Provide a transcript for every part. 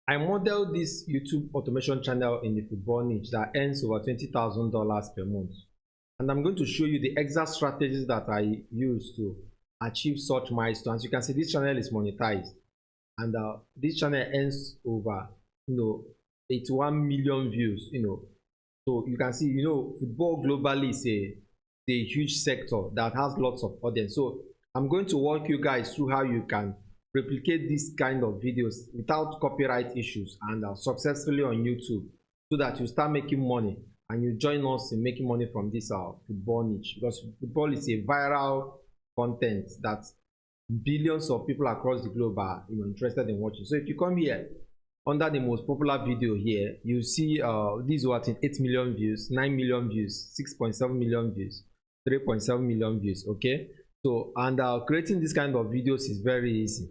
I modeled this YouTube automation channel in the football niche that earns over $20,000 per month. And I'm going to show you the exact strategies that I use to achieve such milestones. You can see this channel is monetized, and this channel earns over 81 million views. So you can see, football globally is a huge sector that has lots of audience. So I'm going to walk you guys through how you can replicate this kind of videos without copyright issues and successfully on YouTube, so that you start making money and you join us in making money from this football niche, because football is a viral content that billions of people across the globe are interested in watching. So if you come here under the most popular video here, you see this was 8 million views, 9 million views, 6.7 million views, 3.7 million views. Okay, so and creating this kind of videos is very easy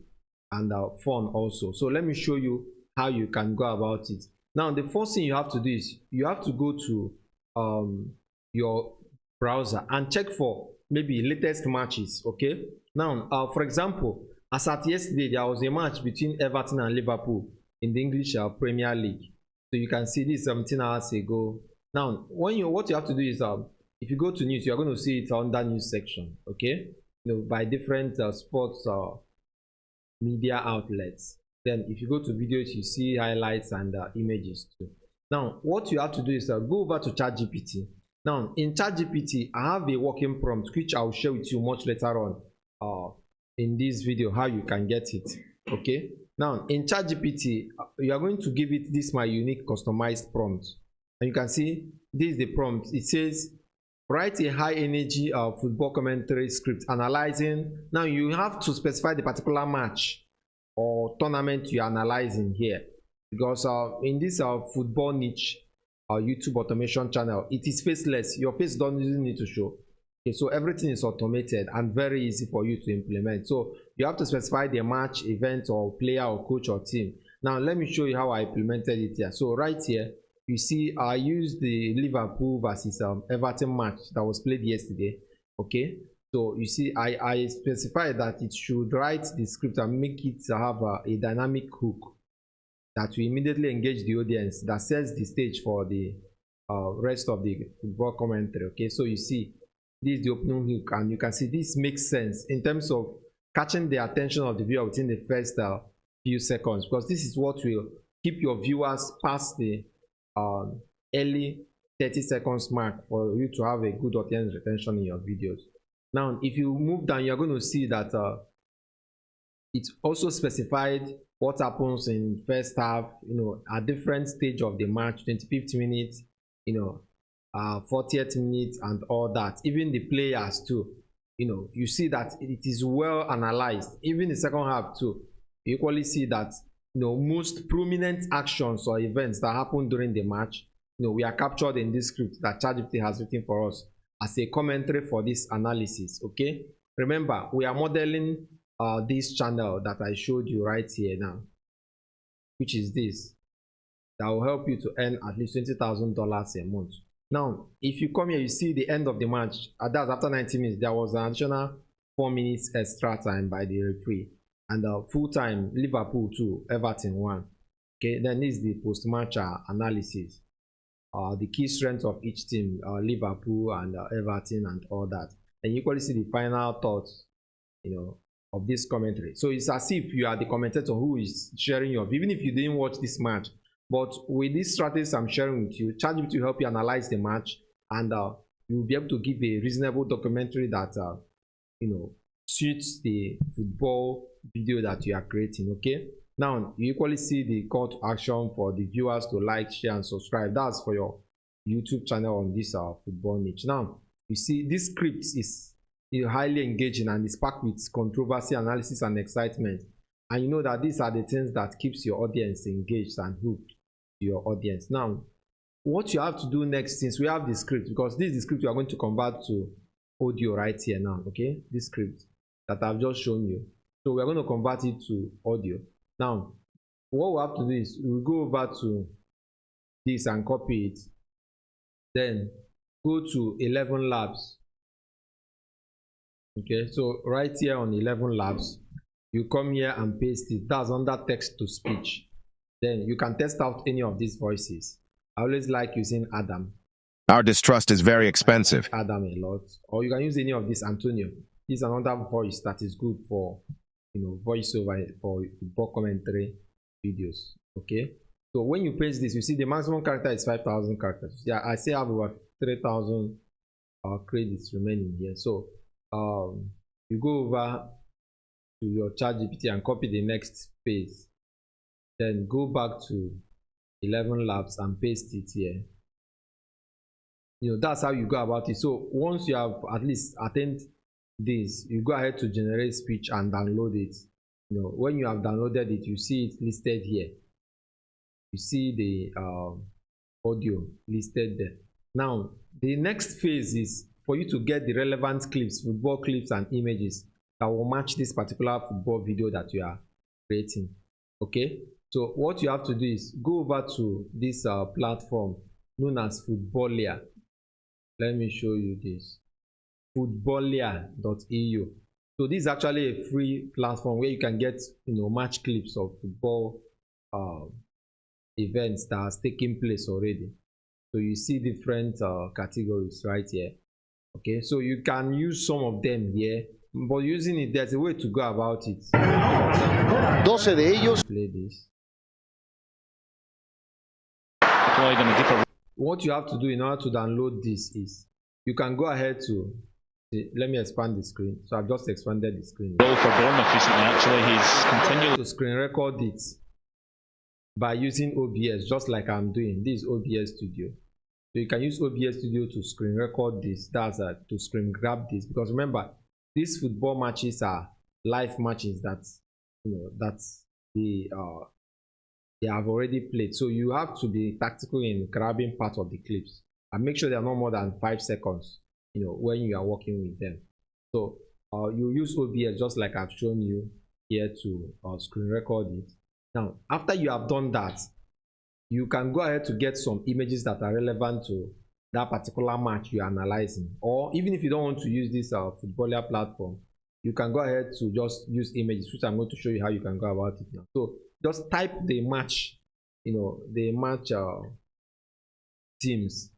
and fun also. So let me show you how you can go about it. Now the first thing you have to do is you have to go to your browser and check for maybe latest matches. Okay, now for example, as at yesterday there was a match between Everton and Liverpool in the English Premier League. So you can see this 17 hours ago. Now what you have to do is if you go to news, you are going to see it under news section. Okay, by different sports media outlets. Then if you go to videos, you see highlights and images too. Now what you have to do is go over to ChatGPT. Now in ChatGPT, I have a working prompt which I'll share with you much later on in this video, how you can get it. Okay, now in ChatGPT, you are going to give it this my unique customized prompt, and you can see this is the prompt. It says write a high energy football commentary script analyzing. Now you have to specify the particular match or tournament you're analyzing here, because in this football niche YouTube automation channel, it is faceless. Your face doesn't need to show. Okay, so everything is automated and very easy for you to implement. So you have to specify the match, event, or player, or coach, or team. Now let me show you how I implemented it here. So right here you see I used the Liverpool versus Everton match that was played yesterday. Okay, so you see I specified that it should write the script and make it have a dynamic hook that will immediately engage the audience, that sets the stage for the rest of the football commentary. Okay, so you see this is the opening hook, and you can see this makes sense in terms of catching the attention of the viewer within the first few seconds, because this is what will keep your viewers past the early 30 seconds mark for you to have a good audience retention in your videos. Now if you move down, you're going to see that it's also specified what happens in first half, at different stage of the match, 25th minute, 40th minute, and all that. Even the players too, you see that it is well analyzed. Even the second half too, you equally see that most prominent actions or events that happen during the match, we are captured in this script that ChatGPT has written for us as a commentary for this analysis. Okay, remember we are modeling this channel that I showed you right here now, which is this, that will help you to earn at least $20,000 a month. Now if you come here, you see the end of the match, that's after 90 minutes there was an additional 4 minutes extra time by the referee, and full time Liverpool 2, Everton 1. Okay, then this is the post-match analysis, the key strengths of each team, Liverpool and Everton and all that, and you equally see the final thoughts of this commentary. So it's as if you are the commentator who is sharing your view, even if you didn't watch this match. But with these strategies I'm sharing with you, ChatGPT will help you analyze the match, and you'll be able to give a reasonable documentary that suits the football video that you are creating. Okay, now you equally see the call to action for the viewers to like, share, and subscribe. That's for your YouTube channel on this football niche. Now you see this script is highly engaging and is packed with controversy, analysis, and excitement, and you know that these are the things that keeps your audience engaged and hooked to your audience. Now what you have to do next, since we have the script, because this is the script you are going to convert to audio right here now. Okay, this script that I've just shown you, so we're going to convert it to audio. Now what we have to do is we'll go over to this and copy it, then go to 11 Labs. Okay, so right here on 11 Labs, you come here and paste it. That's under text to speech. Then you can test out any of these voices. I always like using Adam. Our distrust is very expensive. Adam a lot. Or you can use any of this Antonio. This is another voice that is good for voiceover for football commentary videos. Okay. So when you paste this, you see the maximum character is 5,000 characters. Yeah, I still have over 3,000 credits remaining here. So you go over to your ChatGPT and copy the next space. Then go back to 11 Labs and paste it here. That's how you go about it. So once you have at least attained this, you go ahead to generate speech and download it. When you have downloaded it, you see it listed here. You see the audio listed there. Now the next phase is for you to get the relevant clips, football clips and images that will match this particular football video that you are creating. Okay, so what you have to do is go over to this platform known as Footballia. Let me show you this, footballia.eu. So this is actually a free platform where you can get match clips of football events that has taken place already. So you see different categories right here. Okay, so you can use some of them here, but using it, there's a way to go about it. 12 de ellos. Play this. What you have to do in order to download this is you can go ahead to let me expand the screen. So I've just expanded the screen. Goal for Bournemouth recently, actually. He's continually to screen record it by using OBS, just like I'm doing. This is OBS Studio. So you can use OBS Studio to screen record this. That's to screen grab this, because remember, these football matches are live matches that they have already played. So you have to be tactical in grabbing part of the clips and make sure they are not more than 5 seconds. When you are working with them. So you use OBS just like I've shown you here to screen record it. Now, after you have done that, you can go ahead to get some images that are relevant to that particular match you're analyzing. Or even if you don't want to use this Footballia platform, you can go ahead to just use images, which I'm going to show you how you can go about it now. So just type the match, the match teams,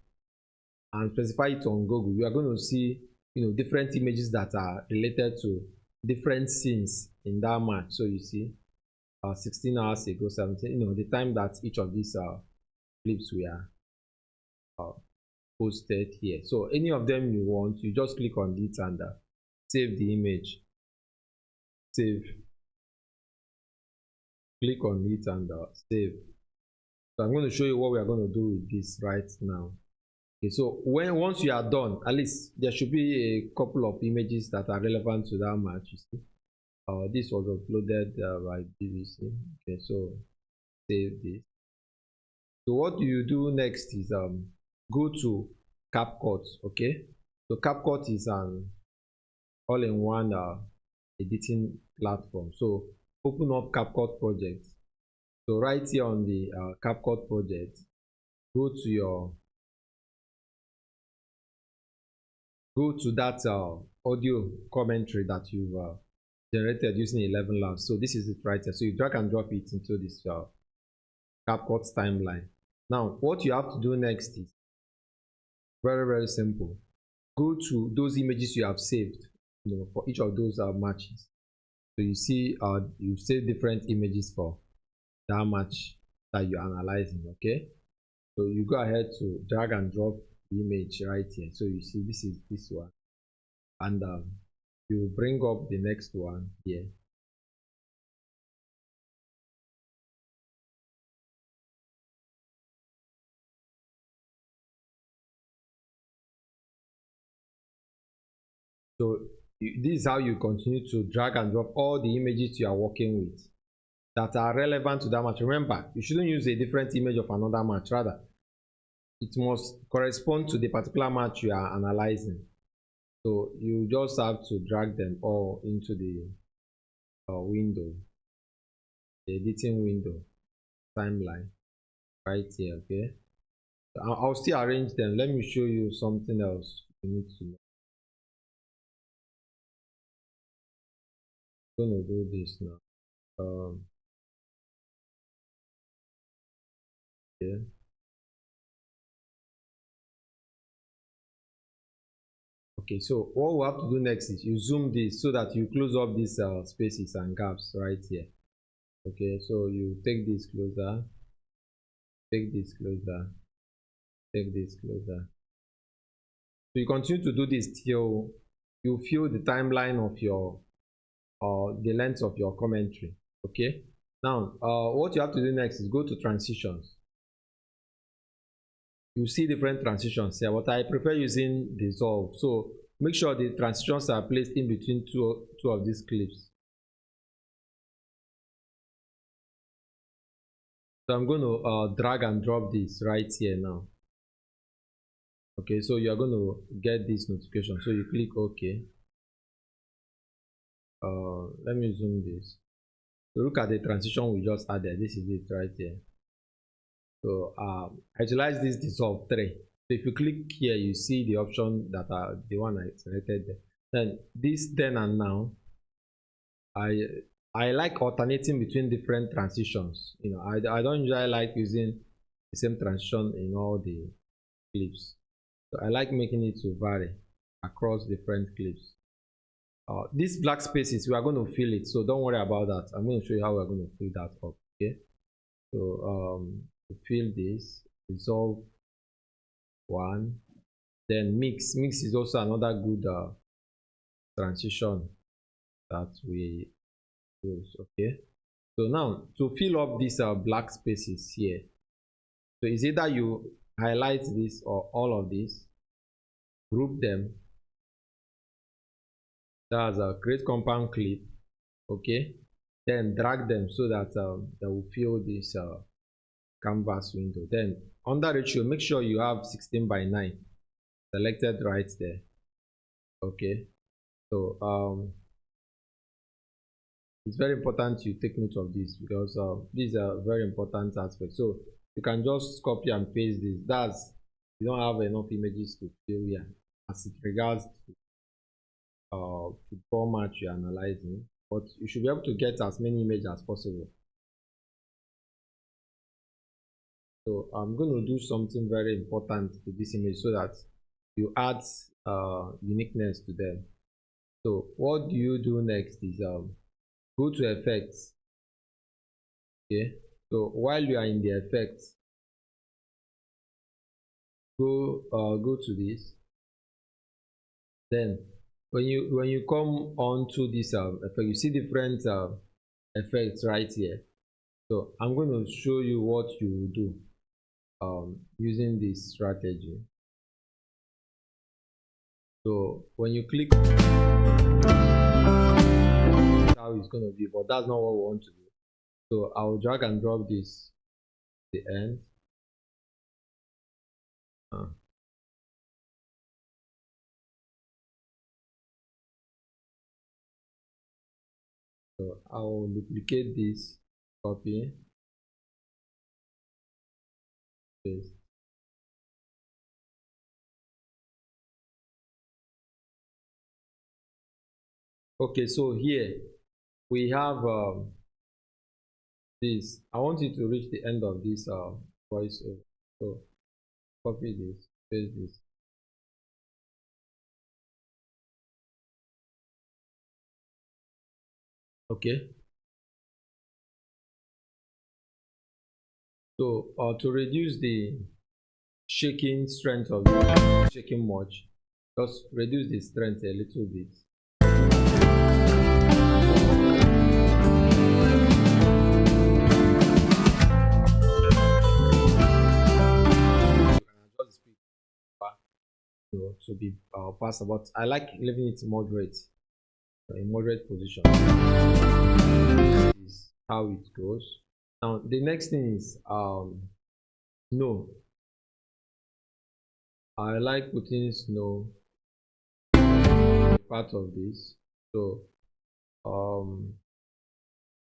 and specify it on Google. You are going to see different images that are related to different scenes in that match. So you see 16 hours ago, 17, the time that each of these clips were posted here. So any of them you want, you just click on it and save the image. Save. Click on it and save. So I'm going to show you what we are going to do with this right now. Okay, so once you are done, at least there should be a couple of images that are relevant to that match. You see, this was uploaded by BBC. Okay, so save this. So what you do next is go to CapCut. Okay, so CapCut is an all-in-one editing platform. So open up CapCut project. So right here on the CapCut project, go to that audio commentary that you've generated using 11 Labs. So this is it right here. So you drag and drop it into this CapCut timeline. Now what you have to do next is very, very simple. Go to those images you have saved, for each of those matches. So you see you save different images for that match that you're analyzing. Okay, so you go ahead to drag and drop the image right here. So you see this is this one, and you bring up the next one here. So this is how you continue to drag and drop all the images you are working with that are relevant to that match. Remember, you shouldn't use a different image of another match. Rather, it must correspond to the particular match you are analyzing. So you just have to drag them all into the window, the editing window, timeline right here. Okay, so I'll still arrange them. Let me show you something else you need to know. I'm gonna do this now. Yeah. Okay, so what we have to do next is you zoom this so that you close up these spaces and gaps right here. Okay, so you take this closer, take this closer, take this closer. So you continue to do this till you feel the timeline of your the length of your commentary. Okay, now what you have to do next is go to transitions. You see different transitions here, but I prefer using dissolve, so make sure the transitions are placed in between two of these clips. So I'm going to drag and drop this right here now. Okay, so you are going to get this notification, so you click OK. Let me zoom this. So look at the transition we just added. This is it right here. So I utilize this dissolve 3. So if you click here, you see the option that are the one I selected there. Then this then and now, I like alternating between different transitions. You know, I don't usually like using the same transition in all the clips. So I like making it to vary across different clips. These black spaces, we are going to fill it, so don't worry about that. I'm going to show you how we're going to fill that up. Okay, so to fill this, dissolve 1, then mix is also another good transition that we use. Okay, so now to fill up these black spaces here, so it's either you highlight this or all of these, group them, that's a create compound clip. Okay, then drag them so that they will fill this canvas window. Then under ratio, make sure you have 16:9 selected right there. Okay, so it's very important you take note of this, because these are very important aspects. So you can just copy and paste this. That's, you don't have enough images to fill here as it regards to format you're analyzing, but you should be able to get as many images as possible. So I'm going to do something very important to this image so that you add uniqueness to them. So what do you do next is go to effects. Okay, so while you are in the effects, go to this. Then when you come on to this effect, you see different effects right here. So I'm going to show you what you will do using this strategy. So when you click, how it's going to be, but that's not what we want to do. So I'll drag and drop this to the end. So I'll duplicate this, copy, paste. Okay, so here we have this. I want you to reach the end of this voiceover. So copy this, paste this. Okay. So to reduce the shaking strength of the shaking much, just reduce the strength a little bit. To be faster, but I like leaving it moderate, in moderate position. This is how it goes. Now the next thing is snow. I like putting snow part of this, so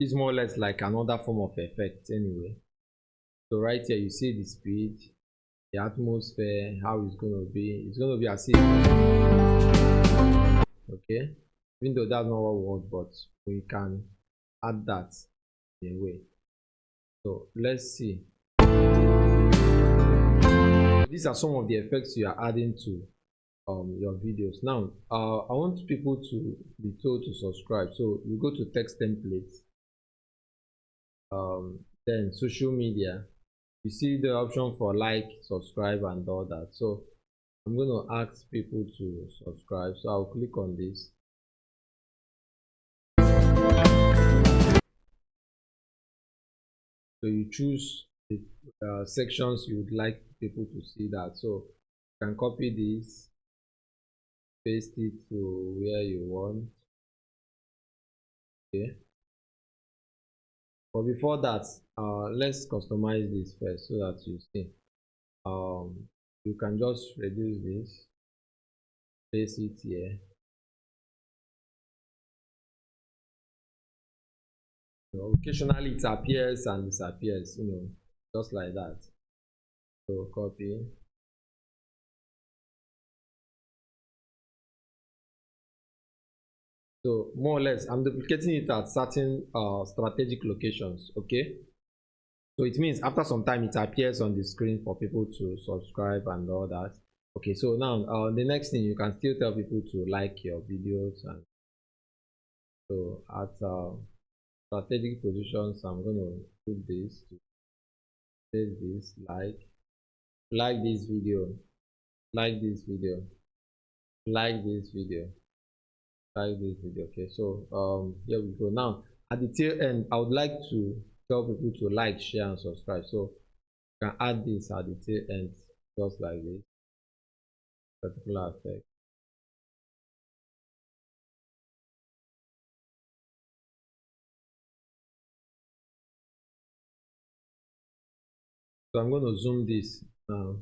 it's more or less like another form of effect anyway. So right here you see the speed, the atmosphere, how it's going to be. It's going to be as if, okay, even though that's not what we want, but we can add that in a way. So let's see. these are some of the effects you are adding to your videos. Now I want people to be told to subscribe, so you go to text templates, then social media. You see the option for like, subscribe and all that. So I'm going to ask people to subscribe, so I'll click on this. So you choose the sections you would like people to see that. So you can copy this, paste it to where you want. Okay, but before that, let's customize this first so that you see. You can just reduce this, place it here. Occasionally it appears and disappears, just like that. So copy. So more or less I'm duplicating it at certain strategic locations. Okay, so it means after some time it appears on the screen for people to subscribe and all that. Okay, so now the next thing, you can still tell people to like your videos. And so at strategic positions, I'm going to put this to save this, like this video, like this video, like this video, like this video. Okay, so here we go. Now at the tail end, I would like to tell people to like, share and subscribe. So you can add this at the tail end, just like this particular effect. So I'm going to zoom this now.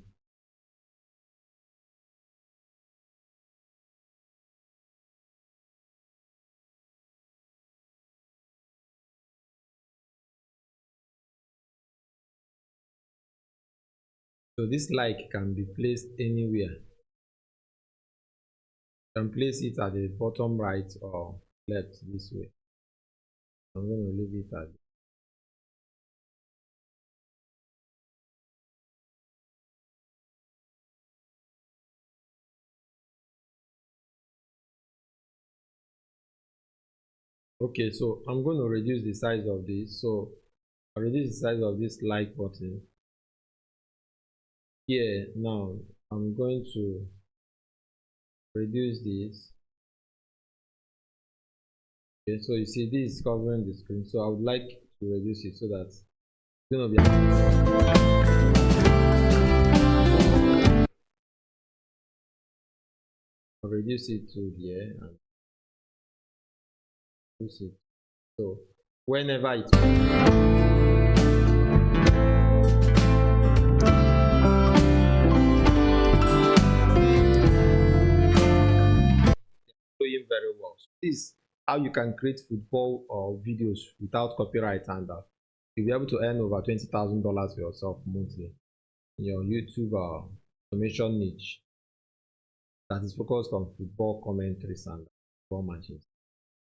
So this like can be placed anywhere. You can place it at the bottom right or left this way. I'm going to leave it at this. Okay, so I'm going to reduce the size of this. So I'll reduce the size of this like button. Here now I'm going to reduce this. Okay, so you see this is covering the screen, so I would like to reduce it so that it's going to be I'll reduce it to here and reduce it. So whenever it's doing very well. So this is how you can create football or videos without copyright, and you'll be able to earn over $20,000 for yourself monthly in your YouTube automation niche that is focused on football commentaries and football matches.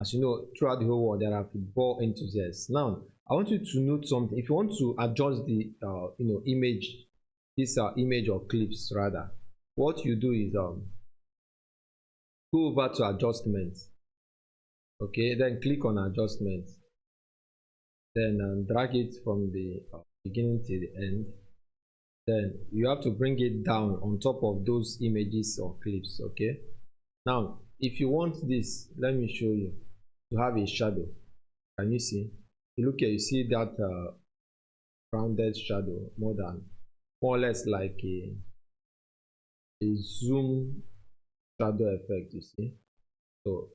As you know, throughout the whole world there are football enthusiasts. Now I want you to note something. If you want to adjust the image, this image or clips rather, what you do is go over to adjustments. Okay, then click on adjustments, then drag it from the beginning to the end. Then you have to bring it down on top of those images or clips. Okay, now if you want this, let me show you, to have a shadow. Can you see? You look here, you see that rounded shadow, more or less like a zoom shadow effect, you see. So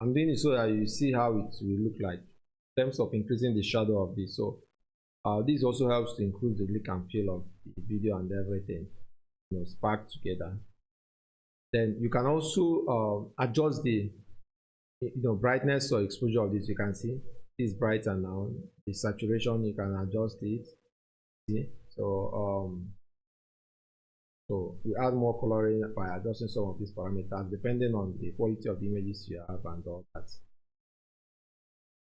I'm doing it so that you see how it will look like in terms of increasing the shadow of this. So this also helps to increase the look and feel of the video and everything, spark together. Then you can also adjust the brightness or exposure of this. You can see it's brighter now. The saturation, you can adjust it. See, so you add more coloring by adjusting some of these parameters depending on the quality of the images you have and all that.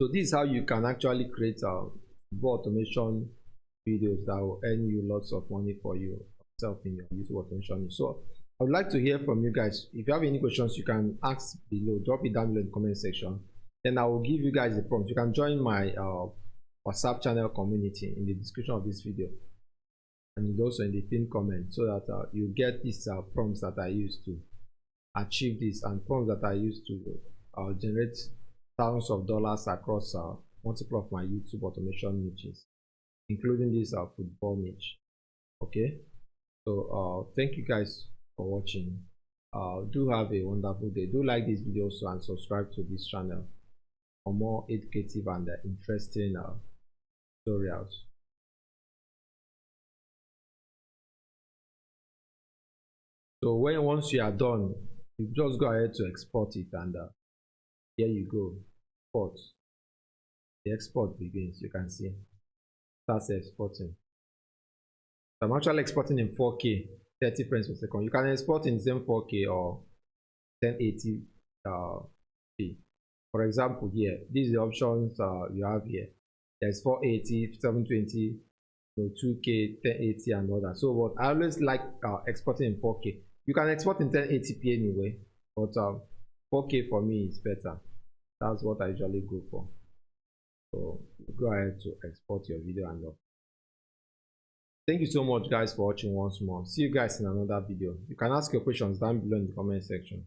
So this is how you can actually create football automation videos that will earn you lots of money for you itself in your YouTube automation. So I would like to hear from you guys. If you have any questions, you can ask below, drop it down below in the comment section. Then I will give you guys the prompt. You can join my WhatsApp channel community in the description of this video, and also in the pinned comment, so that you get these prompts that I use to achieve this, and prompts that I use to generate thousands of dollars across multiple of my YouTube automation niches, including this football niche. Okay, so thank you guys for watching. Do have a wonderful day. Do like this video also, and subscribe to this channel for more educative and interesting tutorials. So once you are done, you just go ahead to export it, and here you go. Export. The export begins. You can see starts exporting. So I'm actually exporting in 4K, 30 frames per second. You can export in the same 4K or 1080p. For example, here, these are the options you have here. There's 480, 720, 2K, 1080, and all that. So what I always like exporting in 4K. You can export in 1080p anyway, but 4K for me is better. That's what I usually go for. So go ahead to export your video and all. Thank you so much guys for watching once more. See you guys in another video. You can ask your questions down below in the comment section.